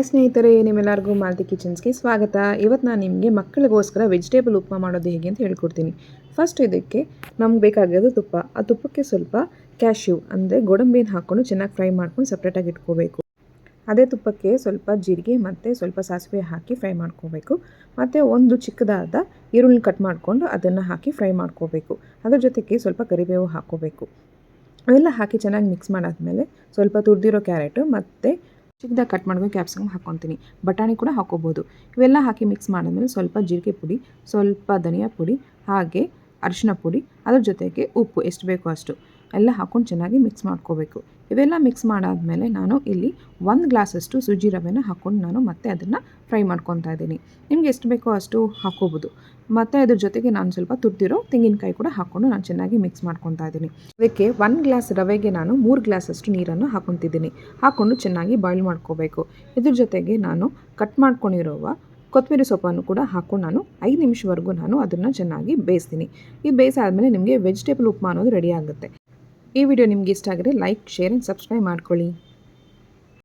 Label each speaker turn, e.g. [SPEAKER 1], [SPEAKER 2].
[SPEAKER 1] Hi ಸ್ನೇಹಿತರೆ, ನಿಮ್ಮೆಲ್ಲರಿಗೂ ಮಾಲತಿ ಕಿಚನ್ಸ್ಗೆ ಸ್ವಾಗತ. ಇವತ್ತು ನಾನು ನಿಮಗೆ ಮಕ್ಕಳಿಗೋಸ್ಕರ ವೆಜಿಟೇಬಲ್ ಉಪ್ಮಾ ಮಾಡೋದು ಹೇಗೆ ಅಂತ ಹೇಳ್ಕೊಡ್ತೀನಿ. ಫಸ್ಟ್ ಇದಕ್ಕೆ ನಮ್ಗೆ ಬೇಕಾಗಿರೋದು ತುಪ್ಪ. ಆ ತುಪ್ಪಕ್ಕೆ ಸ್ವಲ್ಪ ಕ್ಯಾಶ್ಯೂ ಅಂದರೆ ಗೋಡಂಬಿನ ಹಾಕ್ಕೊಂಡು ಚೆನ್ನಾಗಿ ಫ್ರೈ ಮಾಡ್ಕೊಂಡು ಸಪ್ರೇಟಾಗಿ ಇಟ್ಕೋಬೇಕು. ಅದೇ ತುಪ್ಪಕ್ಕೆ ಸ್ವಲ್ಪ ಜೀರಿಗೆ ಮತ್ತು ಸ್ವಲ್ಪ ಸಾಸಿವೆ ಹಾಕಿ ಫ್ರೈ ಮಾಡ್ಕೋಬೇಕು. ಮತ್ತು ಒಂದು ಚಿಕ್ಕದಾದ ಈರುಳ್ಳಿ ಕಟ್ ಮಾಡಿಕೊಂಡು ಅದನ್ನು ಹಾಕಿ ಫ್ರೈ ಮಾಡ್ಕೋಬೇಕು. ಅದ್ರ ಜೊತೆಗೆ ಸ್ವಲ್ಪ ಕರಿಬೇವು ಹಾಕ್ಕೋಬೇಕು. ಅವೆಲ್ಲ ಹಾಕಿ ಚೆನ್ನಾಗಿ ಮಿಕ್ಸ್ ಮಾಡಾದ್ಮೇಲೆ ಸ್ವಲ್ಪ ತುರಿದಿರೋ ಕ್ಯಾರೆಟು ಮತ್ತು ಚಿಕ್ಕದಾಗಿ ಕಟ್ ಮಾಡಿರೋ ಕ್ಯಾಪ್ಸಿಕಮ್ ಹಾಕ್ಕೊತೀನಿ. ಬಟಾಣಿ ಕೂಡ ಹಾಕ್ಕೋಬೋದು. ಇವೆಲ್ಲ ಹಾಕಿ ಮಿಕ್ಸ್ ಮಾಡಿದ್ಮೇಲೆ ಸ್ವಲ್ಪ ಜೀರಿಗೆ ಪುಡಿ, ಸ್ವಲ್ಪ ಧನಿಯಾ ಪುಡಿ, ಹಾಗೆ ಅರಿಶಿನ ಪುಡಿ, ಅದ್ರ ಜೊತೆಗೆ ಉಪ್ಪು ಎಷ್ಟು ಬೇಕೋ ಅಷ್ಟು ಎಲ್ಲ ಹಾಕ್ಕೊಂಡು ಚೆನ್ನಾಗಿ ಮಿಕ್ಸ್ ಮಾಡ್ಕೋಬೇಕು. ಇವೆಲ್ಲ ಮಿಕ್ಸ್ ಮಾಡಾದಮೇಲೆ ನಾನು ಇಲ್ಲಿ 1 ಗ್ಲಾಸಷ್ಟು ಸೂಜಿ ರವೆನ ಹಾಕ್ಕೊಂಡು ನಾನು ಮತ್ತೆ ಅದನ್ನು ಫ್ರೈ ಮಾಡ್ಕೊತಾ ಇದ್ದೀನಿ. ನಿಮ್ಗೆ ಎಷ್ಟು ಬೇಕೋ ಅಷ್ಟು ಹಾಕ್ಕೋಬೋದು. ಮತ್ತು ಅದ್ರ ಜೊತೆಗೆ ನಾನು ಸ್ವಲ್ಪ ತುರಿದಿರೋ ತೆಂಗಿನಕಾಯಿ ಕೂಡ ಹಾಕ್ಕೊಂಡು ನಾನು ಚೆನ್ನಾಗಿ ಮಿಕ್ಸ್ ಮಾಡ್ಕೊತಾ ಇದ್ದೀನಿ. ಅದಕ್ಕೆ 1 ಗ್ಲಾಸ್ ರವೆಗೆ ನಾನು 3 ಗ್ಲಾಸಷ್ಟು ನೀರನ್ನು ಹಾಕ್ಕೊತಿದ್ದೀನಿ. ಹಾಕ್ಕೊಂಡು ಚೆನ್ನಾಗಿ ಬಾಯ್ಲ್ ಮಾಡ್ಕೋಬೇಕು. ಇದ್ರ ಜೊತೆಗೆ ನಾನು ಕಟ್ ಮಾಡ್ಕೊಂಡಿರುವ ಕೊತ್ತಂಬರಿ ಸೊಪ್ಪನ್ನು ಕೂಡ ಹಾಕ್ಕೊಂಡು ನಾನು 5 ನಿಮಿಷವರೆಗೂ ನಾನು ಅದನ್ನು ಚೆನ್ನಾಗಿ ಬೇಯಿಸ್ತೀನಿ. ಈ ಬೇಯಿಸಾದ್ಮೇಲೆ ನಿಮಗೆ ವೆಜಿಟೇಬಲ್ ಉಪ್ಮಾ ಅನ್ನೋದು ರೆಡಿ ಆಗುತ್ತೆ. ಈ ವಿಡಿಯೋ ನಿಮ್ಗೆ ಇಷ್ಟ ಆಗಿದ್ರೆ ಲೈಕ್, ಶೇರ್ ಆ್ಯಂಡ್ ಸಬ್ಸ್ಕ್ರೈಬ್ ಮಾಡ್ಕೊಳ್ಳಿ.